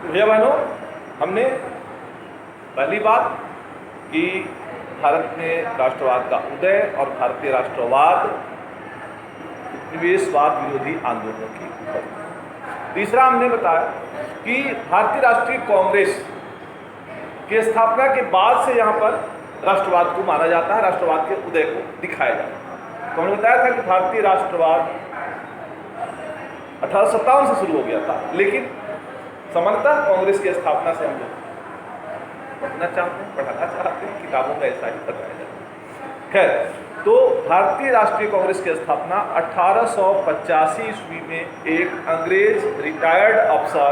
भैया बहनों, हमने पहली बात कि भारत में राष्ट्रवाद का उदय और भारतीय राष्ट्रवाद निवेशवाद विरोधी आंदोलनों की उपज। तीसरा हमने बताया कि भारतीय राष्ट्रीय कांग्रेस की स्थापना के बाद से यहाँ पर राष्ट्रवाद को माना जाता है, राष्ट्रवाद के उदय को दिखाया जाता है। तो हमने बताया था कि भारतीय राष्ट्रवाद 1857 से शुरू हो गया था, लेकिन सामान्यतः कांग्रेस की स्थापना से हम लोग पढ़ना चाहते हैं, पढ़ाना चाहते हैं, किताबों में ऐसा ही बताया जाता है। खैर, तो भारतीय राष्ट्रीय कांग्रेस की स्थापना 1885 ईस्वी में एक अंग्रेज रिटायर्ड अफसर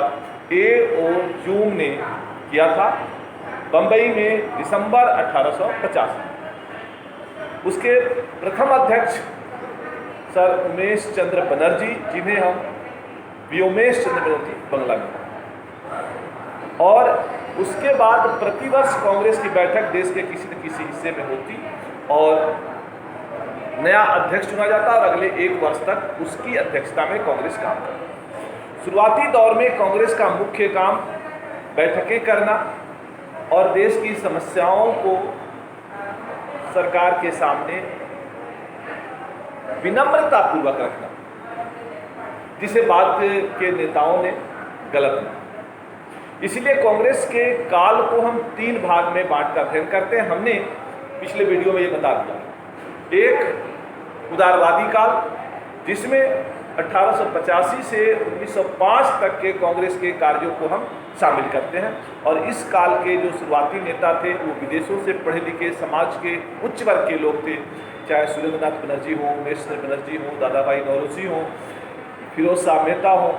A.O. ह्यूम ने किया था, बंबई में दिसंबर 1850 में। उसके प्रथम अध्यक्ष सर उमेश चंद्र बनर्जी, जिन्हें हम व्योमेश चंद्र बनर्जी बंगला में, और उसके बाद प्रतिवर्ष कांग्रेस की बैठक देश के किसी न किसी हिस्से में होती और नया अध्यक्ष चुना जाता और अगले एक वर्ष तक उसकी अध्यक्षता में कांग्रेस काम करती। शुरुआती दौर में कांग्रेस का मुख्य काम बैठकें करना और देश की समस्याओं को सरकार के सामने विनम्रतापूर्वक रखना, जिसे बाद के नेताओं ने गलत माना। इसलिए कांग्रेस के काल को हम 3 भाग में बांटकर अध्ययन करते हैं। हमने पिछले वीडियो में ये बता दिया। एक उदारवादी काल, जिसमें 1885 से 1905 तक के कांग्रेस के कार्यों को हम शामिल करते हैं, और इस काल के जो शुरुआती नेता थे वो विदेशों से पढ़े लिखे समाज के उच्च वर्ग के लोग थे, चाहे सुरेंद्रनाथ बनर्जी हो, उमेश चंद्र बनर्जी हो, दादाभाई नौरोजी हो, फिरोज शाह मेहता हो,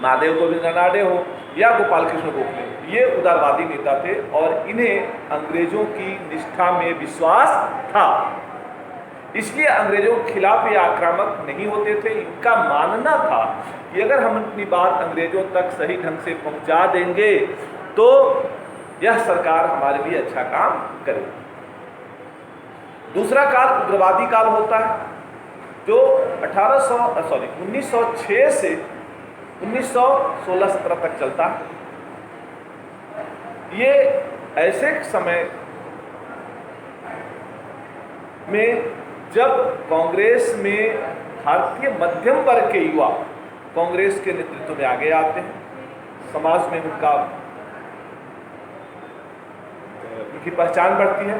महादेव गोविंद रानडे हो या गोपाल कृष्ण गोखले। ये उदारवादी नेता थे और इन्हें अंग्रेजों की निष्ठा में विश्वास था, इसलिए अंग्रेजों के खिलाफ ये आक्रामक नहीं होते थे। इनका मानना था कि अगर हम अपनी बात अंग्रेजों तक सही ढंग से पहुंचा देंगे तो यह सरकार हमारे लिए अच्छा काम करेगी। दूसरा काल उग्रवादी काल होता है, जो 1906 से 1916-17 तक चलता है। ये ऐसे समय में जब कांग्रेस में भारतीय मध्यम वर्ग के युवा कांग्रेस के नेतृत्व में आगे आते हैं, समाज में उनकी पहचान बढ़ती है,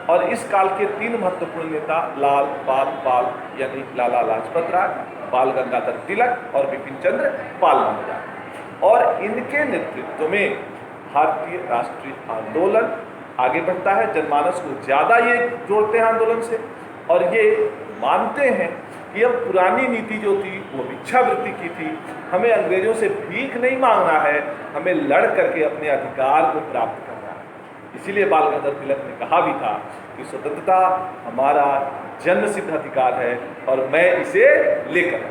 और इस काल के 3 महत्वपूर्ण नेता लाल पाल यानी लाला लाजपत राय, बाल गंगाधर तिलक और बिपिन चंद्र पाल माने जाते हैं। और इनके नेतृत्व में भारतीय राष्ट्रीय आंदोलन आगे बढ़ता है। जनमानस को ज़्यादा ये जोड़ते हैं आंदोलन से, और ये मानते हैं कि अब पुरानी नीति जो थी वो भिक्षावृत्ति की थी, हमें अंग्रेजों से भीख नहीं मांगना है, हमें लड़ करके अपने अधिकार को प्राप्त करना है। इसीलिए बाल गंगाधर तिलक ने कहा भी था कि स्वतंत्रता हमारा जन्मसिद्ध अधिकार है और मैं इसे लेकर।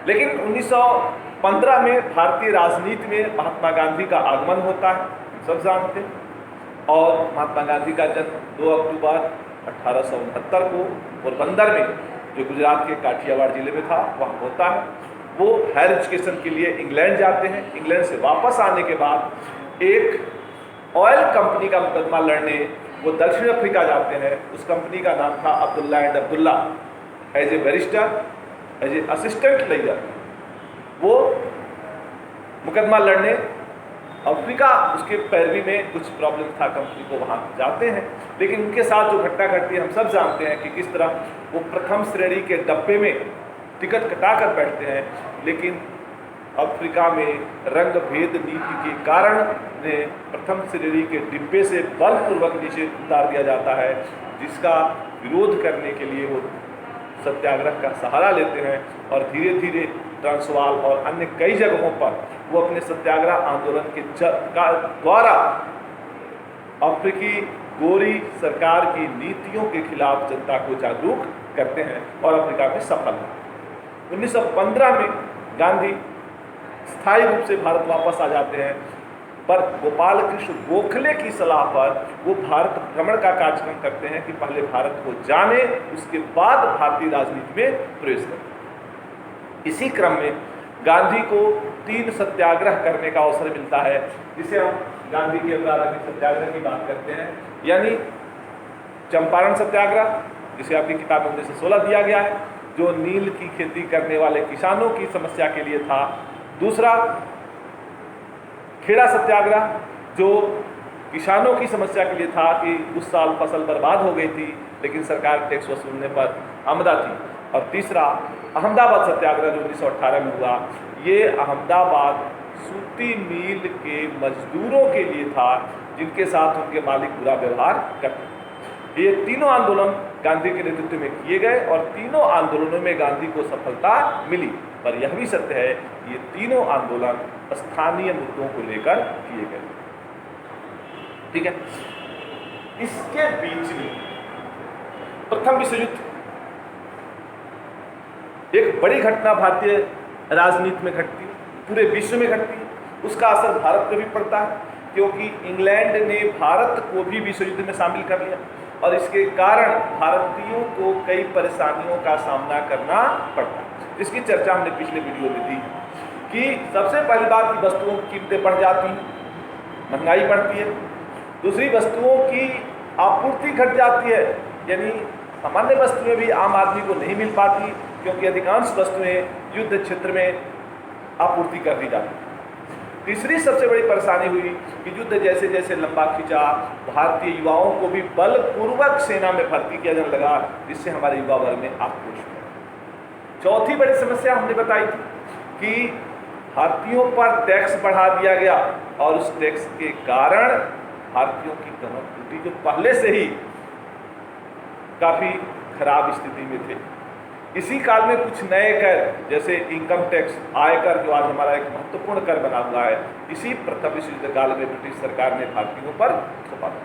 लेकिन 1915 में भारतीय राजनीति में महात्मा गांधी का आगमन होता है, सब जानते हैं, और महात्मा गांधी का जन्म 2 अक्टूबर 1869 को पोरबंदर में, जो गुजरात के काठियावाड़ जिले में था, वहाँ होता है। वो हायर एजुकेशन के लिए इंग्लैंड जाते हैं। इंग्लैंड से वापस आने के बाद एक ऑयल कंपनी का मुकदमा लड़ने वो दक्षिण अफ्रीका जाते हैं। उस कंपनी का नाम था Abdullah and Abdullah. As a barrister, as a assistant lawyer वो मुकदमा लड़ने अफ्रीका, उसके पैरवी में कुछ प्रॉब्लम था, कंपनी को वहाँ जाते हैं। लेकिन उनके साथ जो घटना घटती है हम सब जानते हैं कि किस तरह वो प्रथम श्रेणी के डब्बे में टिकट कटा कर बैठते हैं, लेकिन अफ्रीका में रंग भेद नीति के कारण ने प्रथम श्रेणी के डिब्बे से बलपूर्वक नीचे उतार दिया जाता है, जिसका विरोध करने के लिए वो सत्याग्रह का सहारा लेते हैं, और धीरे धीरे ट्रांसवाल और अन्य कई जगहों पर वो अपने सत्याग्रह आंदोलन के द्वारा अफ्रीकी गोरी सरकार की नीतियों के खिलाफ जनता को जागरूक करते हैं और अफ्रीका में सफल हैं। 1915 में गांधी स्थायी रूप से भारत वापस आ जाते हैं, पर गोपाल कृष्ण गोखले की सलाह पर वो भारत भ्रमण का कार्यक्रम करते हैं कि पहले भारत को जाने, उसके बाद भारतीय राजनीति में प्रवेश करें। इसी क्रम में गांधी को 3 सत्याग्रह करने का अवसर मिलता है, जिसे हम गांधी के प्रारंभिक सत्याग्रह की बात करते हैं, यानी चंपारण सत्याग्रह, जिसे आपकी किताब में 1916 दिया गया है, जो नील की खेती करने वाले किसानों की समस्या के लिए था। दूसरा खेड़ा सत्याग्रह, जो किसानों की समस्या के लिए था कि उस साल फसल बर्बाद हो गई थी लेकिन सरकार टैक्स वसूलने पर आमदा थी। और तीसरा अहमदाबाद सत्याग्रह जो 1918 में हुआ, ये अहमदाबाद सूती मील के मजदूरों के लिए था जिनके साथ उनके मालिक बुरा व्यवहार करते। ये तीनों आंदोलन गांधी के नेतृत्व में किए गए और तीनों आंदोलनों में गांधी को सफलता मिली। पर यह भी सत्य है कि ये तीनों आंदोलन स्थानीय मुद्दों को लेकर किए गए। ठीक है, इसके बीच में प्रथम विश्व युद्ध एक बड़ी घटना भारतीय राजनीति में घटती है, पूरे विश्व में घटती है। उसका असर भारत पर भी पड़ता है क्योंकि इंग्लैंड ने भारत को भी विश्व युद्ध में शामिल कर लिया और इसके कारण भारतीयों को कई परेशानियों का सामना करना पड़ता है। इसकी चर्चा हमने पिछले वीडियो में दी कि सबसे पहली बात की वस्तुओं की कीमतें बढ़ जाती हैं, महंगाई बढ़ती है। दूसरी, वस्तुओं की आपूर्ति घट जाती है, यानी सामान्य वस्तुएं भी आम आदमी को नहीं मिल पाती क्योंकि अधिकांश वस्तुएं युद्ध क्षेत्र में आपूर्ति कर दी जाती है। तीसरी सबसे बड़ी परेशानी हुई कि युद्ध जैसे जैसे लंबा खिंचा, भारतीय युवाओं को भी बलपूर्वक सेना में भर्ती किया जाने लगा, जिससे हमारे युवा वर्ग में आक्रोश हुआ। चौथी बड़ी समस्या हमने बताई थी कि भारतीयों पर टैक्स बढ़ा दिया गया और उस टैक्स के कारण भारतीयों की कमर टूटी, जो पहले से ही काफी खराब स्थिति में थे। इसी काल में कुछ नए कर, जैसे इनकम टैक्स, आयकर, जो आज हमारा एक महत्वपूर्ण कर बना हुआ है, इसी प्रथम विश्व युद्ध काल में ब्रिटिश सरकार ने भारतीयों पर थोपा था।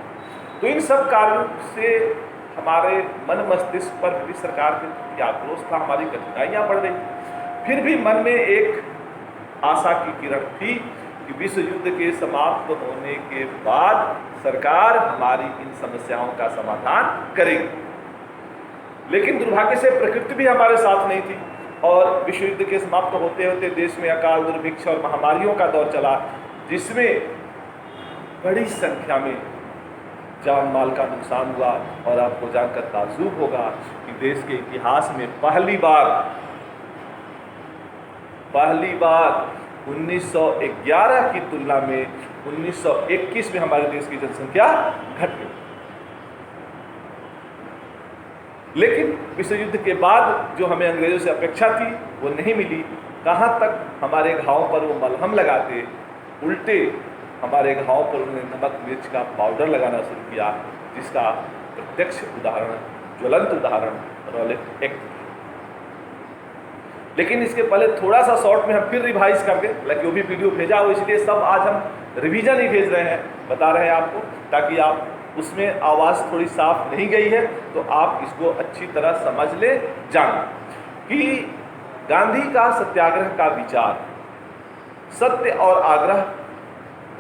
तो इन सब कार्यों से हमारे मन मस्तिष्क पर ब्रिटिश सरकार के प्रति आक्रोश था, हमारी कठिनाइयां बढ़ गई। फिर भी मन में एक आशा की किरण थी कि विश्व युद्ध के समाप्त होने के बाद सरकार हमारी इन समस्याओं का समाधान करेगी। लेकिन दुर्भाग्य से प्रकृति भी हमारे साथ नहीं थी और विश्व युद्ध के समाप्त होते होते देश में अकाल, दुर्भिक्ष और महामारियों का दौर चला, जिसमें बड़ी संख्या में जान माल का नुकसान हुआ। और आपको जानकर ताज्जुब होगा कि देश के इतिहास में पहली बार 1911 की तुलना में 1921 में हमारे देश की जनसंख्या घट गई। लेकिन विश्व युद्ध के बाद जो हमें अंग्रेजों से अपेक्षा थी वो नहीं मिली। कहाँ तक हमारे घावों पर वो मलहम लगाते, उल्टे हमारे घावों पर उन्होंने नमक मिर्च का पाउडर लगाना शुरू किया, जिसका प्रत्यक्ष उदाहरण, ज्वलंत उदाहरण रॉलेट एक्ट। लेकिन इसके पहले थोड़ा सा शॉर्ट में हम फिर रिवाइज कर दें, हालांकि वो भी वीडियो भेजा हो, इसलिए सब आज हम रिवीजन ही भेज रहे हैं, बता रहे हैं आपको, ताकि आप उसमें आवाज़ थोड़ी साफ नहीं गई है तो आप इसको अच्छी तरह समझ ले, जान कि गांधी का सत्याग्रह का विचार सत्य और आग्रह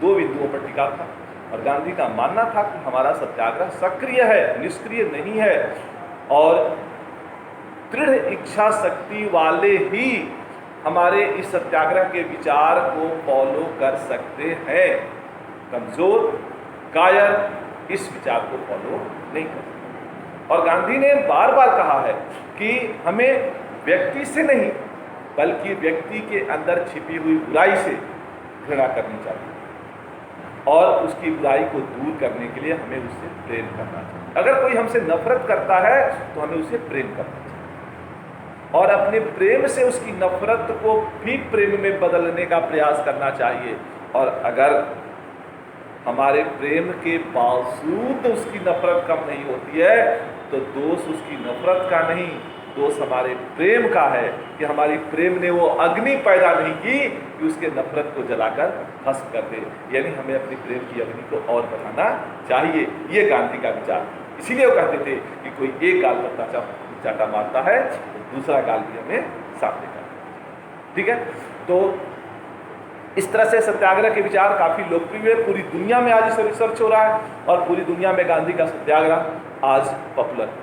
2 बिंदुओं पर टिका था। और गांधी का मानना था कि हमारा सत्याग्रह सक्रिय है, निष्क्रिय नहीं है, और दृढ़ इच्छा शक्ति वाले ही हमारे इस सत्याग्रह के विचार को फॉलो कर सकते हैं। कमजोर, कायर इस विचार को फॉलो नहीं कर सकते। और गांधी ने बार बार कहा है कि हमें व्यक्ति से नहीं बल्कि व्यक्ति के अंदर छिपी हुई बुराई से घृणा करनी चाहिए और उसकी बुराई को दूर करने के लिए हमें उससे प्रेम करना चाहिए। अगर कोई हमसे नफरत करता है तो हमें उसे प्रेम करना चाहिए और अपने प्रेम से उसकी नफरत को भी प्रेम में बदलने का प्रयास करना चाहिए। और अगर हमारे प्रेम के बावजूद उसकी नफरत कम नहीं होती है तो दोष उसकी नफरत का नहीं, दोष हमारे प्रेम का है कि हमारी प्रेम ने वो अग्नि पैदा नहीं की कि उसके नफरत को जलाकर भस्म कर दे। यानी हमें अपनी प्रेम की अग्नि को और बढ़ाना चाहिए, ये गांधी का विचार। इसीलिए वो कहते थे कि कोई एक गाल पर चाटा मारता है तो दूसरा गाल भी हमें सामने करना। ठीक है, तो इस तरह से सत्याग्रह के विचार काफ़ी लोकप्रिय है, पूरी दुनिया में आज इसका रिसर्च हो रहा है और पूरी दुनिया में गांधी का सत्याग्रह आज पॉपुलर है।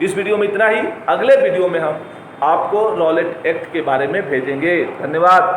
इस वीडियो में इतना ही। अगले वीडियो में हम आपको रॉलेट एक्ट के बारे में भेजेंगे। धन्यवाद।